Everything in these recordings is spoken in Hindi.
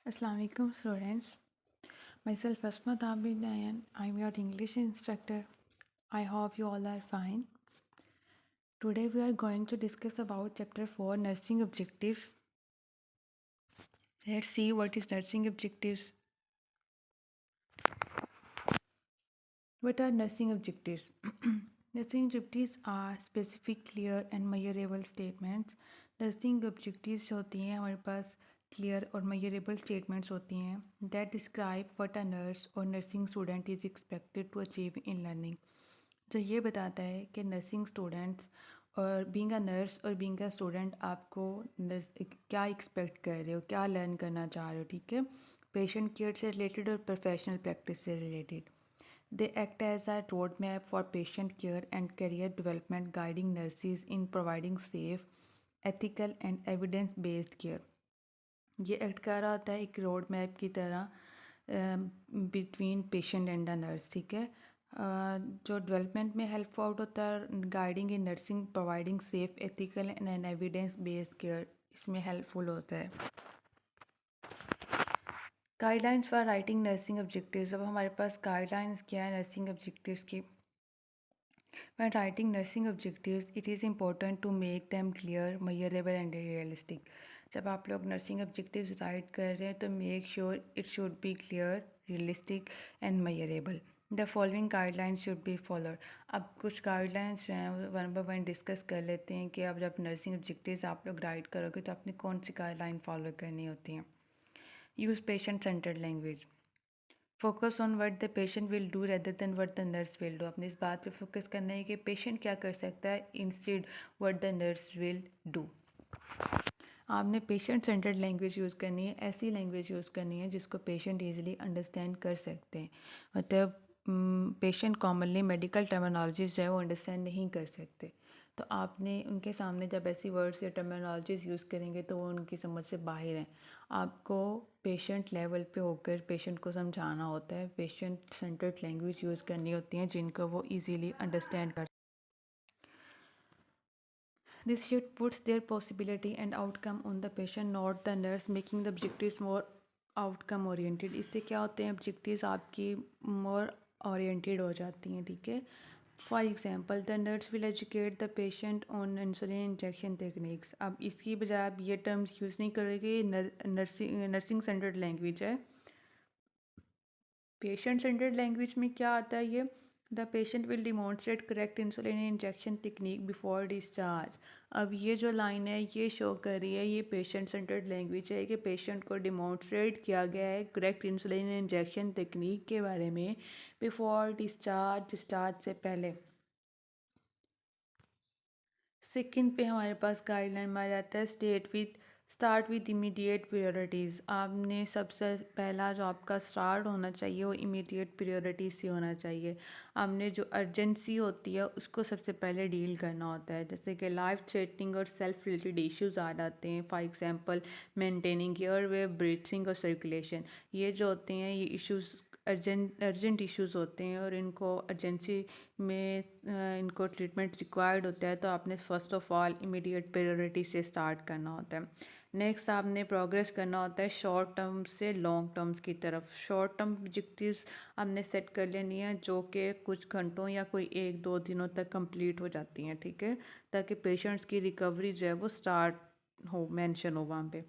Assalamu alaikum students. Myself Asma Abid and I'm your English instructor. I hope you all are fine. Today we are going to discuss about chapter 4 nursing objectives. Let's see what is nursing objectives. What are nursing objectives? Nursing objectives are specific, clear and measurable statements. Nursing objectives होती हैं हमारे पास clear और measurable statements होती हैं that describe what a nurse or nursing student is expected to achieve in learning. जो ये बताता है कि नर्सिंग स्टूडेंट्स और बीइंग अ नर्स और बीइंग अ स्टूडेंट आपको क्या एक्सपेक्ट कर रहे हो, क्या लर्न करना चाह रहे हो, ठीक है। पेशेंट केयर से रिलेटेड और प्रोफेशनल प्रैक्टिस से related they act as a road map for patient care and career development, guiding nurses in providing safe, ethical and evidence based care. ये एक्ट कर रहा होता है एक रोड मैप की तरह between patient and a nurse, ठीक है। जो डेवलपमेंट में हेल्प आउट होता है, guiding in nursing, providing safe, ethical and evidence based care, इसमें हेल्पफुल होता है। Guidelines for writing nursing objectives. अब हमारे पास गाइडलाइंस क्या है नर्सिंग ऑब्जेक्टिव्स की। When writing nursing objectives, it is important to make them clear, measurable and realistic. जब आप लोग नर्सिंग ऑब्जेक्टिव्स राइट कर रहे हैं तो make sure it should be clear, realistic and measurable. The following guidelines should be followed. अब कुछ गाइडलाइंस जो हैं वन बाय वन डिस्कस कर लेते हैं कि अब जब नर्सिंग ऑब्जेक्टिव्स आप लोग राइट करोगे तो आपने कौन सी गाइडलाइन फॉलो करनी होती हैं। Use patient centred language. Focus on what the patient will do rather than what the nurse will do. अपने इस बात पे फोकस करना है कि पेशेंट क्या कर सकता है instead what the nurse will do. आपने पेशेंट सेंटर्ड लैंग्वेज यूज़ करनी है, ऐसी लैंग्वेज यूज़ करनी है जिसको पेशेंट ईजिली अंडरस्टैंड कर सकते हैं। मतलब पेशेंट कॉमनली मेडिकल टर्मिनोलॉजीज है वो अंडरस्टैंड नहीं कर सकते, तो आपने उनके सामने जब ऐसी वर्ड्स या टर्मिनोलॉजीज यूज़ करेंगे तो वो उनकी समझ से बाहर हैं। आपको पेशेंट लेवल पे होकर पेशेंट को समझाना होता है, पेशेंट सेंटर्ड लैंग्वेज यूज़ करनी होती हैं जिनको वो ईजीली अंडरस्टैंड कर। This shift puts their possibility and outcome on the patient, not the nurse, making the objectives more outcome oriented. इससे क्या होते हैं objectives आपकी more oriented हो जाती हैं, ठीक है। For example the nurse will educate the patient on insulin injection techniques. अब इसकी बजाय आप ये टर्म्स यूज़ नहीं करोगे, नर्सिंग सेंटर्ड लैंग्वेज है। पेशेंट सेंटर्ड लैंग्वेज में क्या आता है ये, the patient will demonstrate correct insulin injection technique before discharge. अब ये जो लाइन है ये शो कर रही है ये पेशेंट सेंटर्ड लैंग्वेज है कि पेशेंट को डिमॉन्स्ट्रेट किया गया है करेक्ट इंसुलिन इंजेक्शन टेक्निक के बारे में बिफोर डिस्चार्ज से पहले। सेकंड पे हमारे पास गाइडलाइन में आ जाता है स्टार्ट विद इमीडिएट प्रायोरिटीज़। आपने सबसे पहला जो आपका स्टार्ट होना चाहिए वो इमीडिएट प्रायोरिटीज़ से होना चाहिए। आपने जो अर्जेंसी होती है उसको सबसे पहले डील करना होता है, जैसे कि लाइफ थ्रेटनिंग और सेल्फ रिलेटेड इश्यूज़ आ जाते हैं। For example maintaining airway, breathing और सर्कुलेशन, ये जो होते हैं ये इश्यूज़ अर्जेंट इश्यूज़ होते हैं और इनको अर्जेंसी में इनको ट्रीटमेंट रिक्वायर्ड होता है, तो आपने first of all immediate priority से स्टार्ट करना होता है। नेक्स्ट आपने प्रोग्रेस करना होता है शॉर्ट टर्म से लॉन्ग टर्म्स की तरफ। शॉर्ट टर्म ऑब्जेक्टिव्स आपने सेट कर लेनी है जो कि कुछ घंटों या कोई 1-2 दिनों तक कंप्लीट हो जाती हैं, ठीक है, ताकि पेशेंट्स की रिकवरी जो है वो स्टार्ट हो, मेंशन हो वहाँ पे।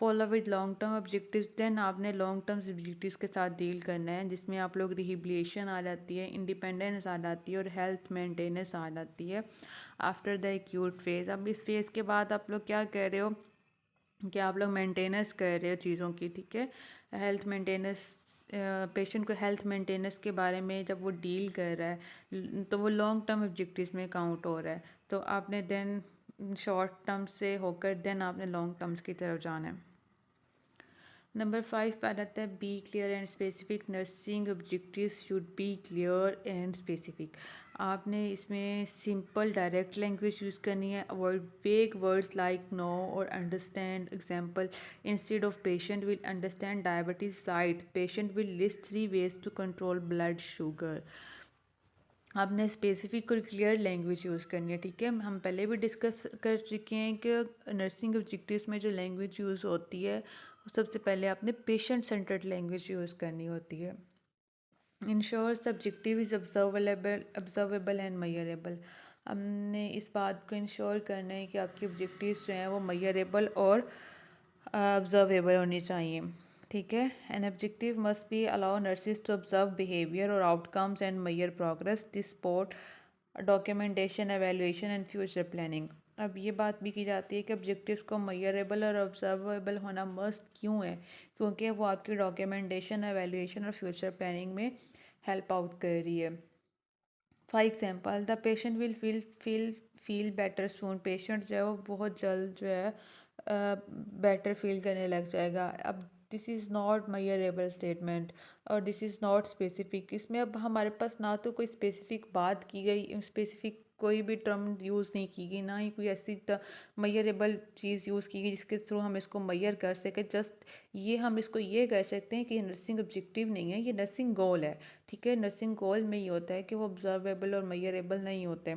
Follow with long term objectives. Then आपने लॉन्ग टर्म ऑब्जेक्टिव्स के साथ डील करना है जिसमें आप लोग रिहेबिलिटेशन आ जाती है, इंडिपेंडेंस आ जाती है और हेल्थ मेंटेनेंस आ जाती है आफ्टर द एक्यूट फेज़। अब इस फेज़ के बाद आप लोग क्या कर रहे हो कि आप लोग मेंटेनेंस कर रहे हो चीज़ों की, ठीक है। हेल्थ मेंटेनेंस, पेशेंट को हेल्थ मेंटेनेंस के बारे में जब वो डील कर रहा है तो वो लॉन्ग टर्म ऑब्जेक्टिव्स में काउंट हो रहा है। तो आपने देन शॉर्ट टर्म से होकर देन आपने लॉन्ग टर्म्स की तरफ जाना है। नंबर 5 पे आ जाता है be clear and specific. Nursing objectives should be clear and specific. आपने इसमें सिंपल डायरेक्ट लैंग्वेज यूज़ करनी है, avoid vague words like know और understand. Example, instead of patient will understand diabetes right, patient will list 3 ways to control blood sugar. आपने स्पेसिफिक और क्लियर लैंग्वेज यूज़ करनी है, ठीक है। हम पहले भी डिस्कस कर चुके हैं कि नर्सिंग ऑब्जेक्टिव्स में जो लैंग्वेज यूज़ होती है सबसे पहले आपने पेशेंट सेंटर्ड लैंग्वेज यूज़ करनी होती है। Ensures the objective is observable and measurable. हमने इस बात को इंश्योर करना है कि आपकी ऑब्जेक्टिव्स जो हैं वो मेजरेबल और ऑब्जर्वेबल होनी चाहिए। ठीक है। An objective must be allow nurses to observe behaviour और outcomes and measure progress this support documentation evaluation and future planning. अब ये बात भी की जाती है कि ऑब्जेक्टिव्स को मेजरेबल और ऑब्जर्वेबल होना मस्ट क्यों है, क्योंकि वो आपकी डॉक्यूमेंटेशन एवेल्यूएशन और फ्यूचर प्लानिंग में हेल्प आउट कर रही है। For example the patient will feel better soon. Patient जो है वो बहुत जल्द जो है बेटर फील करने लग जाएगा। अब this is not measurable statement और दिस इज़ नॉट स्पेसिफिक। इसमें अब हमारे पास ना तो कोई स्पेसिफिक बात की गई, स्पेसिफिक कोई भी टर्म यूज़ नहीं की गई, ना ही कोई ऐसी मेजरेबल चीज़ यूज़ की गई जिसके थ्रू हम इसको मेजर कर सकें। जस्ट ये हम इसको ये कह सकते हैं कि नर्सिंग ऑब्जेक्टिव नहीं है, ये नर्सिंग गोल है। ठीक है। नर्सिंग गोल में ये होता है कि वो ऑब्जर्वेबल और मेजरेबल नहीं होते।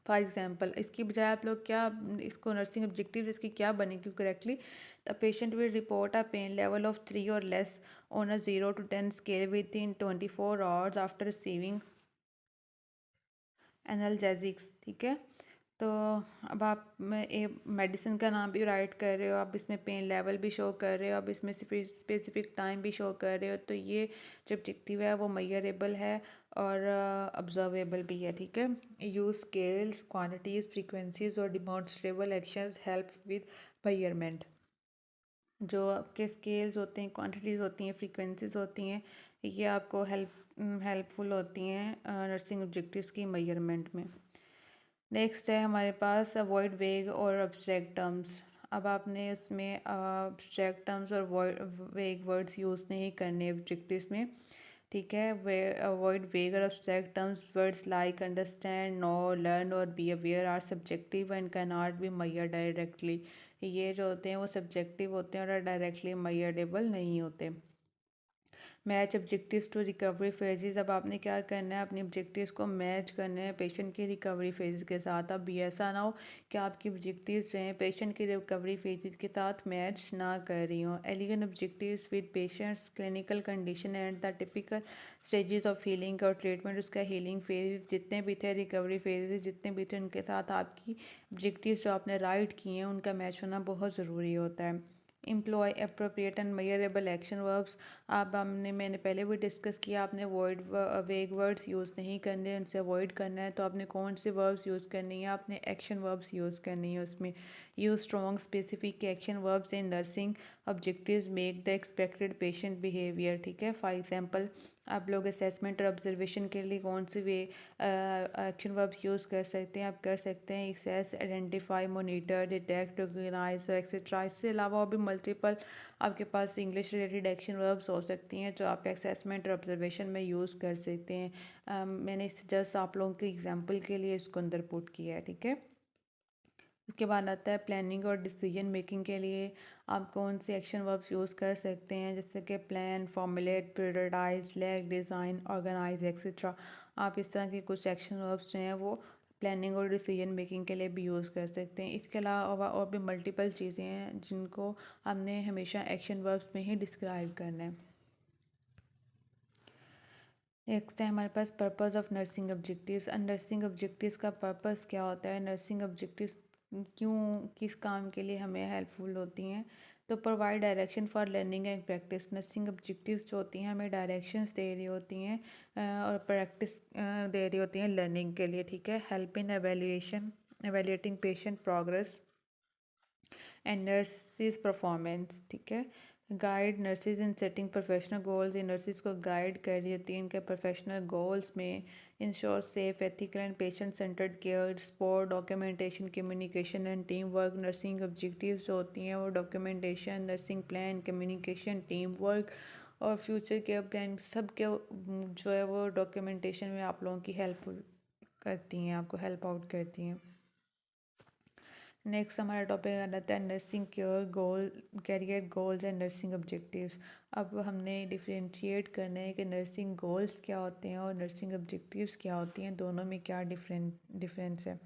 फॉर एग्जांपल इसकी बजाय आप लोग क्या इसको नर्सिंग ऑब्जेक्टिव इसकी क्या बनेगी correctly? The patient will report a pain level of 3 और less on a 0 to 10 scale within 24 hours after receiving analgesics. ठीक है। तो अब आप मेडिसिन का नाम भी राइट कर रहे हो, आप इसमें पेन लेवल भी शो कर रहे हो, आप इसमें स्पेसिफिक टाइम भी शो कर रहे हो, तो ये जो ऑब्जेक्टिव है वो मेजरेबल है और ऑब्जर्वेबल भी है। ठीक है। यूज स्केल्स क्वांटिटीज फ्रीक्वेंसीज और डिमॉन्स्ट्रेबल एक्शंस हेल्प विद मेजरमेंट। जो आपके स्केल्स होते हैं, क्वांटिटीज़ होती हैं, फ्रीक्वेंसीज होती हैं, ये आपको हेल्पफुल होती हैं नर्सिंग ऑब्जेक्टिव्स की मेजरमेंट में। नेक्स्ट है हमारे पास अवॉइड वेग और अब्स्ट्रैक्ट टर्म्स। अब आपने इसमें अब्स्ट्रैक्ट टर्म्स और वेग वर्ड्स यूज़ नहीं करने ऑब्जेक्टिव्स में। ठीक है। वे अवॉइड वेग और abstract terms. Words like understand, know, learn और be aware are subjective and can not be measured directly. ये जो होते हैं वो सब्जेक्टिव होते हैं और डायरेक्टली मेजरेबल नहीं होते। Match objectives to recovery phases. अब आपने क्या करना है, अपने ऑब्जेक्टिव्स को मैच करना है पेशेंट की रिकवरी फेजेस के साथ। अब ये ऐसा ना हो कि आपकी ऑब्जेक्टिव्स जो हैं पेशेंट की रिकवरी फेजेस के साथ मैच ना कर रही हों। Elegant objectives with patients clinical condition and the typical stages of healing और ट्रीटमेंट, उसका हीलिंग फेजेस जितने भी थे, रिकवरी फेजेस जितने भी थे, उनके साथ आपकी ऑब्जेक्टिव्स जो आपने राइट किए हैं उनका मैच होना बहुत ज़रूरी होता है। Employ appropriate and measurable action verbs. आप हमने मैंने पहले भी डिस्कस किया, आपने वेग वर्ड्स यूज़ नहीं करने, उनसे अवॉइड करना है। तो आपने कौन से वर्ब्स यूज़ करनी है? आपने एक्शन वर्ब्स यूज़ करनी है उसमें। Use strong specific action verbs in nursing objectives make the expected patient behaviour. ठीक है। फॉर एग्जांपल आप लोग असेसमेंट और ऑब्जर्वेशन के लिए कौन से वे एक्शन वर्ब्स यूज़ कर सकते हैं? आप कर सकते हैं assess, identify, monitor, detect, organise etcetera. इससे अलावा और भी मल्टीपल आपके पास इंग्लिश रिलेटेड एक्शन वर्ब्स हो सकती हैं जो आप असेसमेंट और ऑब्जर्वेशन में यूज़ कर सकते हैं। मैंने इस जस्ट आप लोगों के एग्जांपल के लिए इसको अंदर पुट किया है। ठीक है। उसके बाद आता है प्लानिंग और डिसीजन मेकिंग के लिए आप कौन से एक्शन वर्ब्स यूज़ कर सकते हैं, जैसे कि plan, formulate, prioritise, select, design, organise etcetera. आप इस तरह के कुछ एक्शन वर्ब्स जो हैं वो प्लानिंग और डिसीजन मेकिंग के लिए भी यूज़ कर सकते हैं। इसके अलावा और भी मल्टीपल चीज़ें हैं जिनको हमने हमेशा एक्शन वर्ब्स में ही डिस्क्राइब करना है। नेक्स्ट है हमारे पास purpose of nursing objectives. Nursing objectives का पर्पस क्या होता है? नर्सिंग ऑब्जेक्टिव्स क्यों किस काम के लिए हमें हेल्पफुल होती हैं? तो provide direction for learning and practice. Nursing objectives जो होती हैं हमें डायरेक्शंस दे रही होती हैं और प्रैक्टिस दे रही होती हैं लर्निंग के लिए। ठीक है। Help in evaluating patient progress and nurses performance. ठीक है। Guide nurses in setting professional goals. ये नर्सिस को गाइड कर रही होती है इनके प्रोफेशनल गोल्स में। Ensure safe, ethical and patient centred care, support documentation, communication and team work. Nursing objectives जो होती हैं वो documentation, nursing plan, communication, team work और फ्यूचर केयर प्लान सब के जो है वो डॉक्यूमेंटेशन में आप लोगों की हेल्पफुल करती हैं, आपको हेल्प आउट करती हैं। नेक्स्ट हमारा टॉपिक आ जाता है nursing care goal, career goals and nursing objectives. अब हमने डिफरेंशिएट करना है कि नर्सिंग गोल्स क्या होते हैं और नर्सिंग ऑब्जेक्टिव्स क्या होती हैं, दोनों में क्या डिफरेंस है।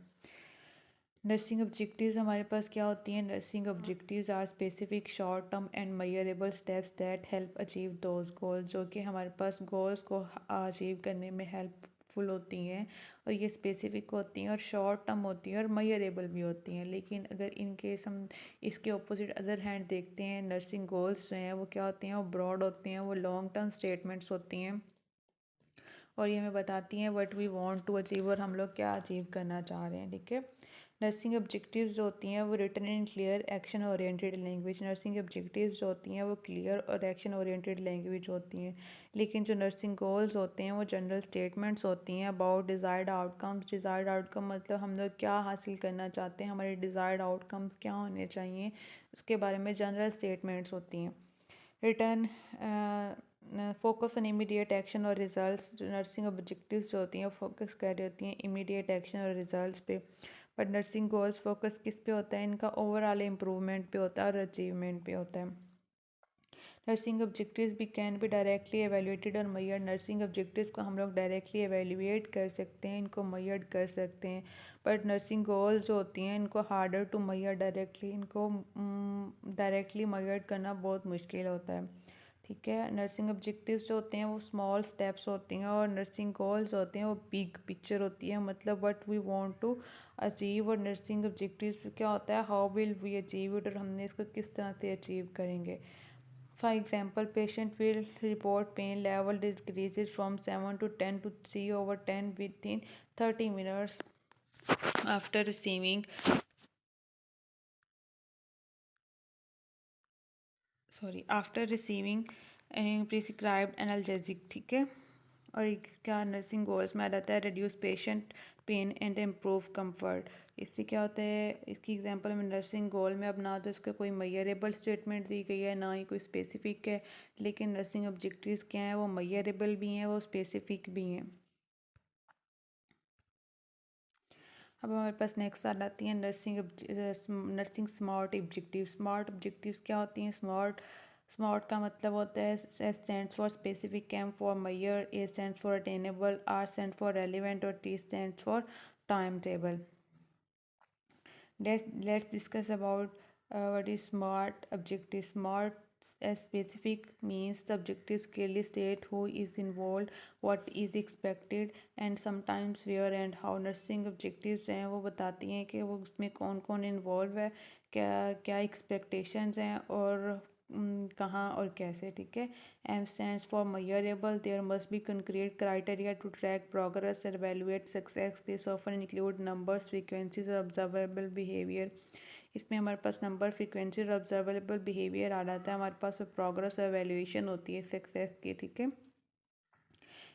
नर्सिंग ऑब्जेक्टिव्स हमारे पास क्या होती हैं? Nursing objectives are specific short term and measurable steps that help achieve those goals, जो कि हमारे पास गोल्स को अचीव करने में हेल्पफुल होती हैं। और ये स्पेसिफिक होती हैं और शॉर्ट टर्म होती हैं और मेजरेबल भी होती हैं। लेकिन अगर इन केस हम इसके ऑपोजिट अदर हैंड देखते हैं, नर्सिंग गोल्स जो हैं वो क्या होती हैं? वो ब्रॉड होती हैं, वो लॉन्ग टर्म स्टेटमेंट्स होती हैं और ये हमें बताती हैं what we want to achieve और हम लोग क्या अचीव करना चाह रहे हैं। ठीक है, नर्सिंग ऑब्जेक्टिव्स जो होती हैं वो written in clear action oriented language. Nursing objectives जो होती हैं वो क्लियर और एक्शन ओरिएंटेड लैंग्वेज होती हैं। लेकिन जो नर्सिंग गोल्स होते हैं वो जनरल स्टेटमेंट्स होती हैं about desired outcomes. Desired outcome मतलब हम लोग क्या हासिल करना चाहते हैं, हमारे डिज़ायर्ड आउटकम्स क्या होने चाहिए, उसके बारे में जनरल स्टेटमेंट्स होती हैं। Return focus on immediate action और रिजल्ट्स। नर्सिंग ऑब्जेक्टिव्स जो होती हैं फोकस कर रही होती हैं इमीडिएट एक्शन और रिजल्ट्स पे, पर नर्सिंग गोल्स फोकस किस पे होता है? इनका ओवरऑल इम्प्रूवमेंट पे होता है और अचीवमेंट पे होता है। नर्सिंग ऑब्जेक्टिव्स भी कैन बी डायरेक्टली एवेल्यूएटेड और मेजर्ड। नर्सिंग ऑब्जेक्टिव्स को हम लोग डायरेक्टली एवेल्यूएट कर सकते हैं, इनको मेजर्ड कर सकते हैं, बट नर्सिंग गोल्स जो होती हैं इनको हार्डर टू मेजर डायरेक्टली, इनको डायरेक्टली मेजर्ड करना बहुत मुश्किल होता है। ठीक है, नर्सिंग ऑब्जेक्टिव्स जो होते हैं वो स्मॉल स्टेप्स होती हैं और नर्सिंग गोल्स होते हैं वो बिग पिक्चर होती है, मतलब what we want to achieve. और नर्सिंग ऑब्जेक्टिव्स क्या होता है? How will we achieve it, और हमने इसको किस तरह से अचीव करेंगे। For example, patient will report pain level decreases from 7 to 10 to 3 over 10 within 30 minutes after receiving after receiving prescribed analgesic। ठीक है, और इसका नर्सिंग गोल्स में आ जाता है reduce patient pain and improve comfort. इससे क्या होता है? इसकी एग्जांपल में नर्सिंग गोल में अब ना तो इसका कोई मेजरेबल स्टेटमेंट दी गई है, ना ही कोई स्पेसिफिक है, लेकिन नर्सिंग ऑब्जेक्टिव्स क्या हैं? वो मेजरेबल भी हैं, वो स्पेसिफिक भी हैं। अब हमारे पास नेक्स्ट आ जाती हैं nursing smart objective. Smart objectives क्या होती हैं? स्मार्ट का मतलब होता है S stands for specific, M for measure, A stands for attainable, R stand for relevant और T stands for time table. Let's discuss about what is smart objective. Smart as specific means the objectives clearly state who is involved, what is expected and sometimes where and how. Nursing objectives हैं वो बताती हैं कि वो उसमें कौन कौन इन्वॉल्व है, क्या क्या एक्सपेक्टेशंस हैं और कहाँ और कैसे। ठीक है, M stands for measurable, there must be concrete criteria to track progress और evaluate success. This often include numbers, frequencies और ऑब्जर्वेबल बिहेवियर। इसमें हमारे पास नंबर, फ्रीक्वेंसी और ऑब्जर्वेबल बिहेवियर आ जाता है, हमारे पास प्रोग्रेस और एवेल्यूएशन होती है सक्सेस की। ठीक है,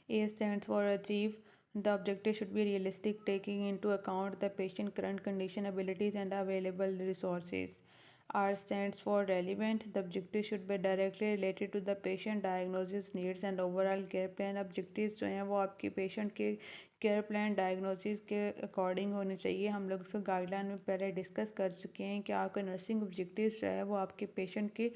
A stands for achieve. The objective should be realistic, taking into account the patient current condition, abilities, and available resources. R stands for relevant. The objective should be directly related to the patient diagnosis, needs, and overall care plan. Objectives जो हैं वो आपके पेशेंट के केयर प्लान डायग्नोसिस के अकॉर्डिंग होने चाहिए। हम लोग इसको गाइडलाइन में पहले डिस्कस कर चुके हैं कि आपका नर्सिंग ऑब्जेक्टिव्स जो है वो आपके पेशेंट के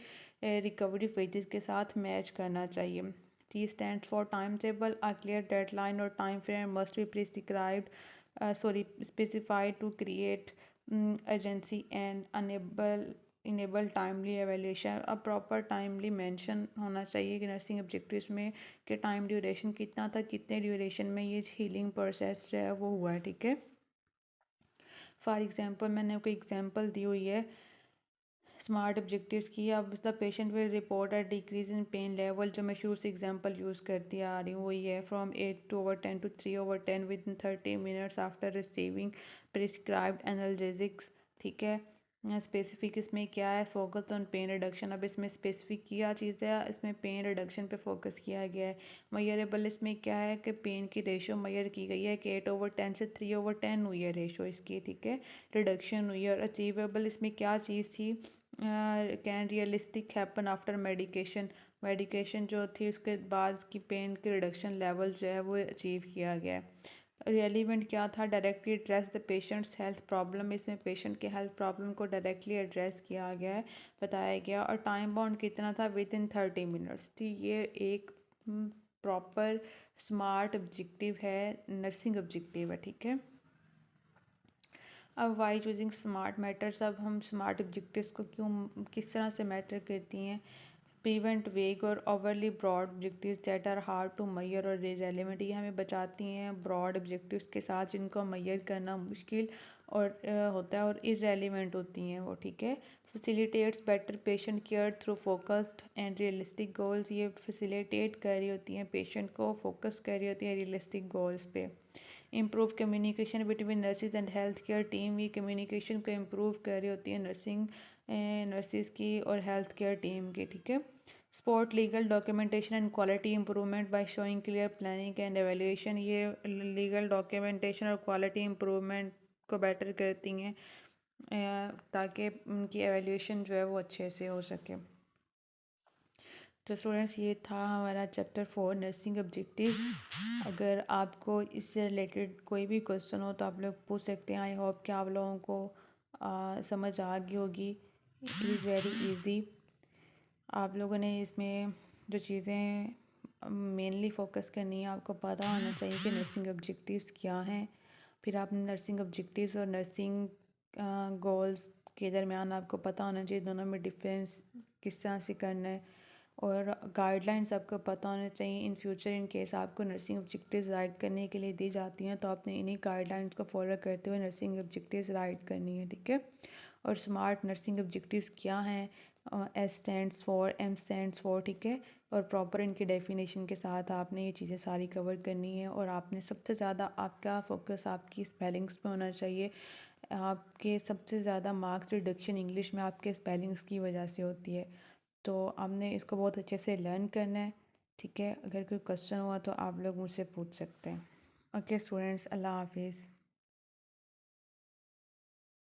रिकवरी फेजेस के साथ मैच करना चाहिए। T stands for timetable. A clear deadline or time frame must be specified to create urgency and enable timely evaluation। अब प्रॉपर टाइमली मेंशन होना चाहिए कि नर्सिंग ऑब्जेक्टिव्स में कि टाइम ड्यूरेशन कितना था, कितने ड्यूरेशन में ये हीलिंग प्रोसेस जो है वो हुआ है। ठीक है, फॉर एग्जांपल मैंने आपको एग्जांपल दी हुई है स्मार्ट ऑब्जेक्टिव्स की। अब the patient will report a decrease in pen level, जो मैं शुरू से एग्जांपल यूज़ करती आ रही हूँ वही है, from 8/10 to 3/10 within 30 minutes after receiving prescribed analgesics. ठीक है, स्पेसिफिक इसमें क्या है? Focus on pain reduction. अब इसमें स्पेसिफिक क्या चीज़ है? इसमें पेन रिडक्शन पे फोकस किया गया है। मेजरेबल इसमें क्या है कि पेन की रेशो मेजर की गई है कि 8/10 से 3/10 हुई है रेशो इसकी। ठीक है, रिडक्शन हुई है। और अचीवेबल इसमें क्या चीज़ थी? Can realistic happen after medication. Medication जो थी उसके बाद की पेन की रिडक्शन लेवल जो है वो अचीव किया गया है। रेलिवेंट क्या था? Directly address the patients health problem. इसमें पेशेंट के हेल्थ प्रॉब्लम को डायरेक्टली एड्रेस किया गया है, बताया गया। और टाइम बाउंड कितना था? विद इन 30 मिनट्स थी। ये एक प्रॉपर स्मार्ट ऑब्जेक्टिव है, नर्सिंग ऑब्जेक्टिव है। ठीक है, अब वाई चूजिंग स्मार्ट मैटर्स, अब हम स्मार्ट ऑब्जेक्टिव्स को क्यों किस तरह से मैटर करती हैं। प्रिवेंट वेग और overly broad objectives that are hard to measure और इरेलीवेंट, ये हमें बचाती हैं ब्रॉड ऑब्जेक्टिव्स के साथ जिनको मैयर करना मुश्किल और होता है और इरेलीवेंट होती हैं वो, ठीक है। Facilitates better patient care through focused and realistic goals, ये फैसिलिटेट कर रही होती हैं पेशेंट को, फोकस कर रही होती हैं रियलिस्टिक गोल्स पे। Improve communication between nurses and health care team, ये कम्युनिकेशन को इम्प्रूव कर रही होती है नर्सिस की और हेल्थ केयर टीम की, ठीक है। Sport legal documentation and quality improvement by showing clear planning and evaluation, ये लीगल डॉक्यूमेंटेशन और क्वालिटी इंप्रूवमेंट को बेटर करती हैं ताकि उनकी एवेल्यूएशन जो है वो अच्छे से हो सके। तो स्टूडेंट्स ये था हमारा चैप्टर 4 नर्सिंग ऑब्जेक्टिव। अगर आपको इससे रिलेटेड कोई भी क्वेश्चन हो तो आप लोग पूछ सकते हैं। आई होप कि आप लोगों को समझ आ गई होगी। It is very easy. आप लोगों ने इसमें जो चीज़ें मेनली फोकस करनी है, आपको पता होना चाहिए कि नर्सिंग ऑब्जेक्टिव्स क्या हैं। फिर आप नर्सिंग ऑब्जेक्टिव्स और नर्सिंग गोल्स के दरमियान आपको पता होना चाहिए दोनों में डिफरेंस किस तरह से करना है, और गाइडलाइंस आपको पता होना चाहिए। इन फ्यूचर इन केस आपको नर्सिंग ऑब्जेक्टिव्स राइट करने के लिए दी जाती हैं तो आपने इन्हीं गाइडलाइंस को फॉलो करते हुए नर्सिंग ऑब्जेक्टिव्स राइट करनी है, ठीक है। और स्मार्ट नर्सिंग ऑब्जेक्टिव्स क्या हैं, S stands for, M stands for, ठीक है। और प्रॉपर इनकी डेफिनेशन के साथ आपने ये चीज़ें सारी कवर करनी है। और आपने सबसे ज़्यादा आपका फोकस आपकी स्पेलिंग्स पे होना चाहिए। आपके सबसे ज़्यादा मार्क्स रिडक्शन इंग्लिश में आपके स्पेलिंग्स की वजह से होती है, तो आपने इसको बहुत अच्छे से लर्न करना है, ठीक है। अगर कोई क्वेश्चन हुआ तो आप लोग मुझसे पूछ सकते हैं। ओके स्टूडेंट्स, अल्लाह हाफिज़।